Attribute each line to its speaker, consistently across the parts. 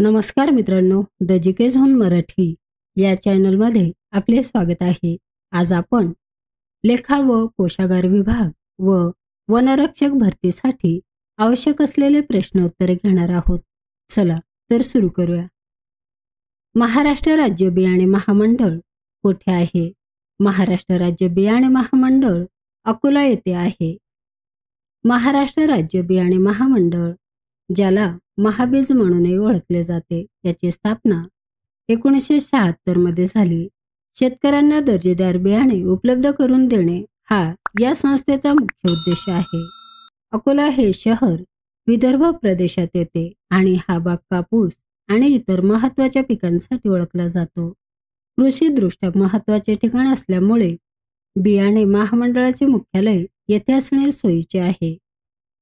Speaker 1: नमस्कार मित्रांनो, the GK zone Marathi या चॅनलमध्ये आपले स्वागत आहे. आज आपण लेखा व कोशागार विभाग व वनरक्षक भरतीसाठी आवश्यक असलेले प्रश्न उत्तरे घेणार आहोत. चला तर सुरू करूया. महाराष्ट्र राज्य बियाणे महामंडळ कुठे आहे? महाराष्ट्र राज्य बियाणे महामंडळ अकोला येथे आहे. महाराष्ट्र राज्य बियाणे महामंडळ, ज्याला महाबीज म्हणूनही ओळखले जाते, याची स्थापना 1976 मध्ये झाली. शेतकऱ्यांना दर्जेदार बियाणे उपलब्ध करून देणे हा या संस्थेचा मुख्य उद्देश आहे. अकोला हे शहर विदर्भ प्रदेशात येते आणि हा भाग कापूस आणि इतर महत्त्वाच्या पिकांसाठी ओळखला जातो. कृषीदृष्ट्या महत्त्वाचे ठिकाण असल्यामुळे बियाणे महामंडळाचे मुख्यालय येथे असणे सोयीचे आहे.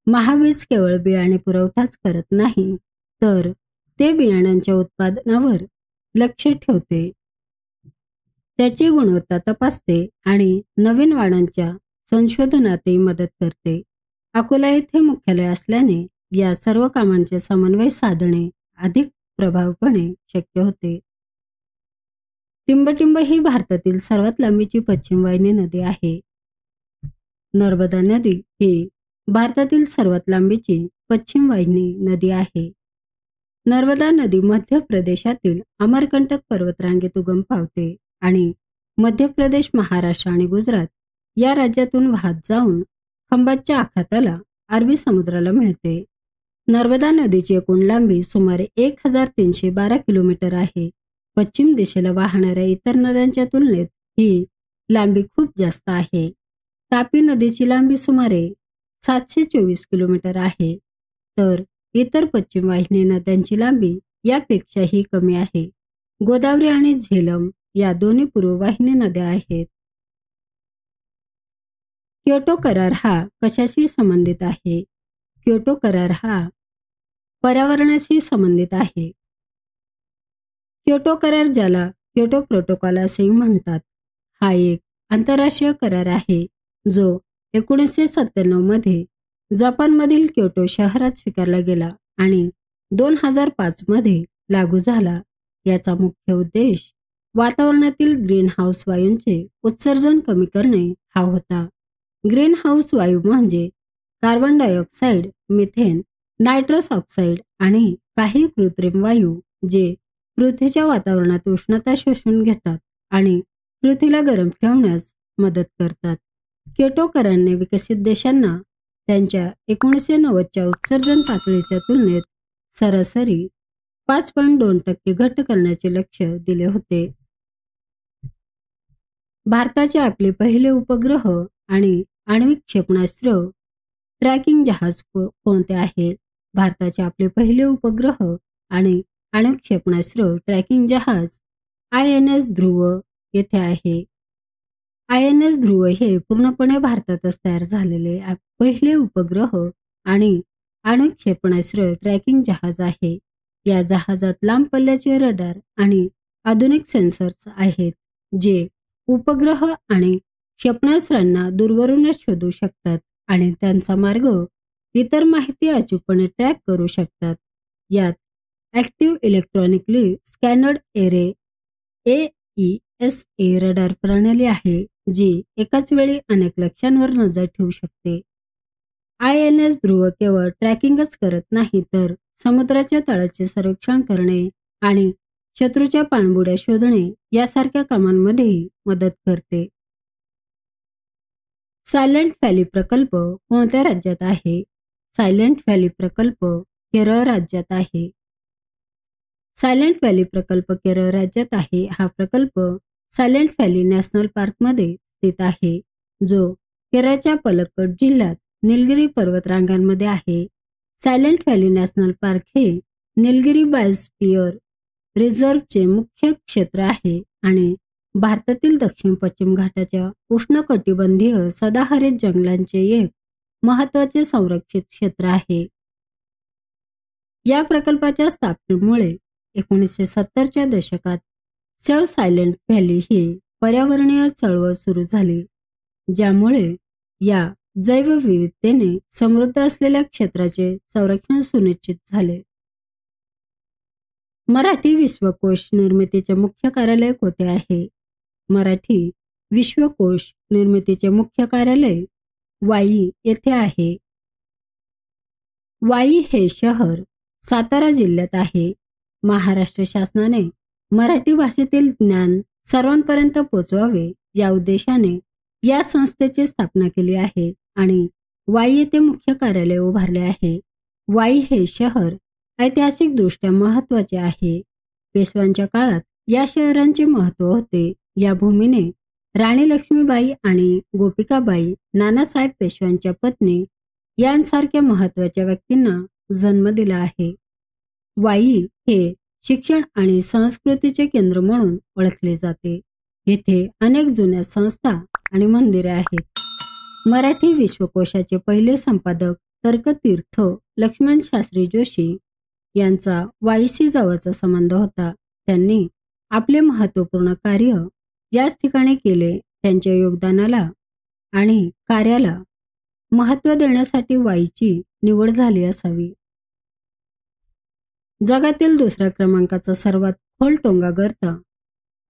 Speaker 1: महाबीज केवळ बियाणे पुरवठाच करत नाही, तर ते बियाणांच्या उत्पादनावर लक्ष ठेवते, त्याची गुणवत्ता तपासते आणि नवीन वाणांच्या संशोधनातही मदत करते. अकोला येथे मुख्यालय असल्याने या सर्व कामांचे समन्वय साधणे अधिक प्रभावीपणे शक्य होते. टिंबटिंब ही भारतातील सर्वात लांबीची पश्चिम वाहिनी नदी आहे. नर्मदा नदी ही भारतातील सर्वात लांबीची पश्चिम वाहिनी नदी आहे. नर्मदा नदी मध्य प्रदेशातील अमरकंटक पर्वतरांगेत उगम पावते आणि मध्य प्रदेश, महाराष्ट्र आणि गुजरात या राज्यातून वाहत जाऊन खंबातच्या आखाताला अरबी समुद्राला मिळते. नर्मदा नदीची एकूण लांबी सुमारे 1312 किलोमीटर आहे. पश्चिम दिशेला वाहणाऱ्या इतर नद्यांच्या तुलनेत ही लांबी खूप जास्त आहे. तापी नदीची लांबी सुमारे 724 किलोमीटर आहे, तर इतर पश्चिम वाहिनी नद्यांची लांबी यापेक्षाही कमी आहे. गोदावरी आणि झेलम या दोन्ही पूर्ववाहिनी नद्या आहेत. क्योटो करार हा कशाशी संबंधित आहे? क्योटो करार हा पर्यावरणाशी संबंधित आहे. क्योटो करार, ज्याला क्योटो प्रोटोकॉल असेही म्हणतात, हा एक आंतरराष्ट्रीय करार आहे जो 1997 मध्ये जपानमधील क्योटो शहरात स्वीकारला गेला आणि 2005 मध्ये लागू झाला. याचा मुख्य उद्देश वातावरणातील ग्रीनहाऊस वायूंचे उत्सर्जन कमी करणे हा होता. ग्रीनहाऊस वायू म्हणजे carbon dioxide, methane, nitrous oxide आणि काही कृत्रिम वायू जे पृथ्वीच्या वातावरणात उष्णता शोषून घेतात आणि पृथ्वीला गरम ठेवण्यास मदत करतात. क्योटो कराराने विकसित देशांना त्यांच्या 1990च्या उत्सर्जन पातळीच्या तुलनेत सरासरी 5.2% घट करण्याचे लक्ष्य दिले होते. भारताचे आपले पहिले उपग्रह आणि आण्विक क्षेपणास्त्र ट्रॅकिंग जहाज कोणते आहे? भारताचे आपले पहिले उपग्रह आणि आण्विक क्षेपणास्त्र ट्रॅकिंग जहाज INS ध्रुव येथे आहे. INS ध्रुव हे पूर्णपणे भारतातच तयार झालेले पहिले उपग्रह आणि आण्विक क्षेपणास्त्र ट्रॅकिंग जहाज आहे. या जहाजात लांब पल्ल्याचे रडार आणि आधुनिक सेन्सर्स आहेत, जे उपग्रह आणि क्षेपणास्त्रांना दूरवरूनच शोधू शकतात आणि त्यांचा मार्ग इतर माहिती अचूकपणे ट्रॅक करू शकतात. यात active electronically scanned array AESA radar प्रणाली आहे, जी एकाच वेळी अनेक लक्ष्यांवर नजर ठेवू शकते. INS ध्रुव केवळ ट्रॅकिंगच करत नाही, तर समुद्राच्या तळाचे सर्वेक्षण करणे आणि शत्रूच्या पाणबुड्या शोधणे यासारख्या कामांमध्येही मदत करते. सायलेंट व्हॅली प्रकल्प कोणत्या राज्यात आहे? सायलेंट व्हॅली प्रकल्प केरळ राज्यात आहे. सायलेंट व्हॅली प्रकल्प केरळ राज्यात आहे. हा प्रकल्प सायलेंट व्हॅली नॅशनल पार्कमध्ये स्थित आहे, जो केरळच्या पलक्कड जिल्ह्यात निलगिरी पर्वतरांगांमध्ये आहे. सायलेंट व्हॅली नॅशनल पार्क हे निलगिरी बायोस्फिअर रिझर्व्हचे मुख्य क्षेत्र आहे आणि भारतातील दक्षिण-पश्चिम घाटाच्या उष्णकटिबंधीय सदाहरित जंगलांचे एक महत्त्वाचे संरक्षित क्षेत्र आहे. या प्रकल्पाच्या स्थापनेमुळे 1970च्या दशकात सेव्ह सायलेंट व्हॅली ही पर्यावरणीय चळवळ सुरू झाली, ज्यामुळे या जैवविविधतेने समृद्ध असलेल्या क्षेत्राचे संरक्षण सुनिश्चित झाले. मराठी विश्वकोश निर्मितीचे मुख्य कार्यालय कोठे आहे? मराठी विश्वकोश निर्मितीचे मुख्य कार्यालय वाई येथे आहे. वाई हे शहर सातारा जिल्ह्यात आहे. महाराष्ट्र शासनाने मराठी भाषेतील ज्ञान सर्वांपर्यंत पोहोचवावे या उद्देशाने या संस्थेची स्थापना केली आहे आणि वाई येथे मुख्य कार्यालय उभारले आहे. वाई हे शहर ऐतिहासिकदृष्ट्या महत्त्वाचे आहे. पेशव्यांच्या काळात या शहरांचे महत्त्व होते. या भूमीने राणी लक्ष्मीबाई आणि गोपिकाबाई, नानासाहेब पेशव्यांच्या पत्नी यांसारख्या महत्त्वाच्या व्यक्तींना जन्म दिला आहे. वाई हे शिक्षण आणि संस्कृतीचे केंद्र म्हणून ओळखले जाते. येथे अनेक जुन्या संस्था आणि मंदिरे आहेत. मराठी विश्वकोशाचे पहिले संपादक तर्कतीर्थ लक्ष्मण शास्त्री जोशी यांचा वाईशी जवळचा संबंध होता. त्यांनी आपले महत्त्वपूर्ण कार्य याच ठिकाणी केले. त्यांच्या योगदानाला आणि कार्याला महत्त्व देण्यासाठी वाईची निवड झाली असावी. जगातील दुसऱ्या क्रमांकाचा सर्वात खोल टोंगा गर्ता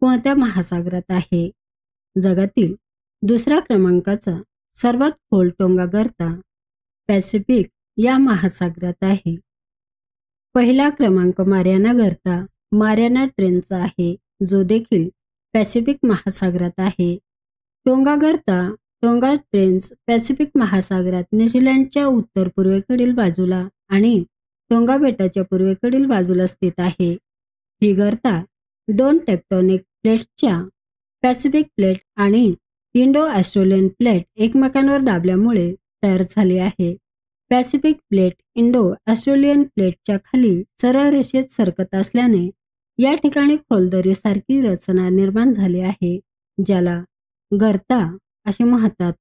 Speaker 1: कोणत्या महासागरात आहे? जगातील दुसऱ्या क्रमांकाचा सर्वात खोल टोंगा गर्ता पॅसिफिक या महासागरात आहे. पहिला क्रमांक मारियाना गर्ता मारियाना ट्रेंचचा आहे, जो देखील पॅसिफिक महासागरात आहे. टोंगा गर्ता टोंगा ट्रेंच पॅसिफिक महासागरात न्यूझीलंडच्या उत्तर पूर्वेकडील बाजूला आणि टोंगा बेटाच्या पूर्वेकडील बाजूला स्थित आहे. ही गर्ता दोन टेक्टोनिक प्लेट्सच्या पॅसिफिक प्लेट आणि इंडो ऑस्ट्रेलियन प्लेट एकमेकांवर दाबल्यामुळे तयार झाली आहे. पॅसिफिक प्लेट इंडो ऑस्ट्रेलियन प्लेटच्या खाली सरळ रेषेत सरकत असल्याने या ठिकाणी खोलदरीसारखी रचना निर्माण झाली आहे, ज्याला गर्ता असे म्हणतात.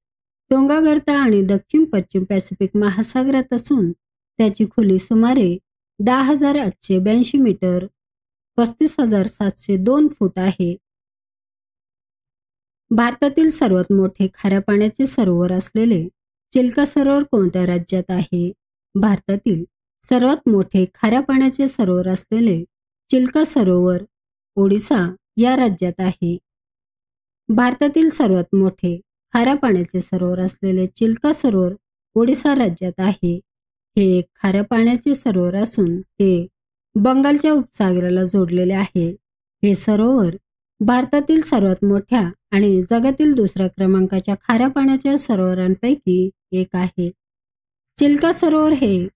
Speaker 1: टोंगा गर्ता आणि दक्षिण पश्चिम पॅसिफिक महासागरात असून त्याची खोली सुमारे 10,882 मीटर 35,702 फूट आहे. भारतातील सर्वात मोठे खाऱ्या पाण्याचे सरोवर असलेले चिल्का सरोवर कोणत्या राज्यात आहे? भारतातील सर्वात मोठे खाऱ्या पाण्याचे सरोवर असलेले चिल्का सरोवर ओडिसा या राज्यात आहे. भारतातील सर्वात मोठे खाऱ्या पाण्याचे सरोवर असलेले चिल्का सरोवर ओडिसा राज्यात आहे. हे एक खाऱ्या पाण्याचे सरोवर असून ते बंगालच्या उपसागराला जोडलेले आहे. हे सरोवर भारतातील सर्वात मोठ्या आणि जगातील दुसऱ्या क्रमांकाच्या खाऱ्या पाण्याच्या सरोवरांपैकी एक आहे. चिल्का सरोवर हे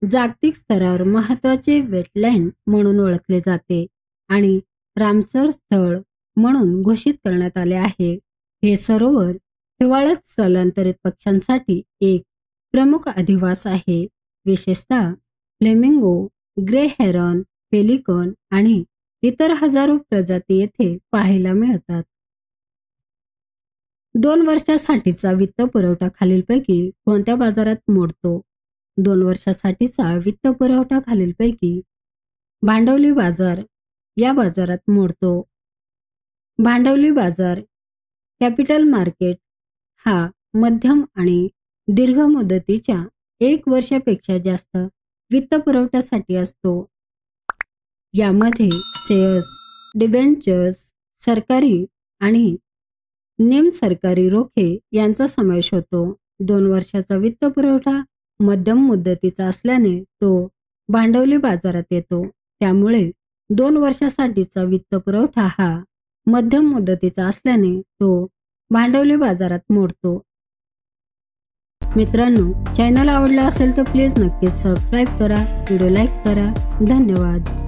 Speaker 1: जागतिक स्तरावर महत्त्वाचे वेटलँड म्हणून ओळखले जाते आणि रामसर स्थळ म्हणून घोषित करण्यात आले आहे. हे सरोवर हिवाळ्यात स्थलांतरित पक्ष्यांसाठी एक प्रमुख अधिवास आहे. विशेषतः फ्लेमिंगो, ग्रे हेरॉन, पेलिकन आणि इतर हजारो प्रजाती येथे पाहायला मिळतात. 2 वर्षासाठीचा वित्त पुरवठा खालीलपैकी कोणत्या बाजारात मोडतो? 2 वर्षासाठीचा वित्त पुरवठा खालीलपैकी भांडवली बाजार या बाजारात मोडतो. भांडवली बाजार कॅपिटल मार्केट हा मध्यम आणि दीर्घ मुदतीच्या 1 वर्षापेक्षा जास्त वित्त पुरवठ्यासाठी असतो. यामध्ये शेअर्स, डिबेंचर्स, सरकारी आणि निमसरकारी रोखे यांचा समावेश होतो. 2 वर्षाचा वित्त पुरवठा मध्यम मुदतीचा असल्याने तो भांडवली बाजारात येतो. त्यामुळे 2 वर्षासाठीचा वित्त पुरवठा हा मध्यम मुदतीचा असल्याने तो भांडवली बाजारात मोडतो. मित्रांनो, चॅनल आवडला असेल तर प्लीज नक्कीच सबस्क्राईब करा, व्हिडिओ लाईक करा. धन्यवाद.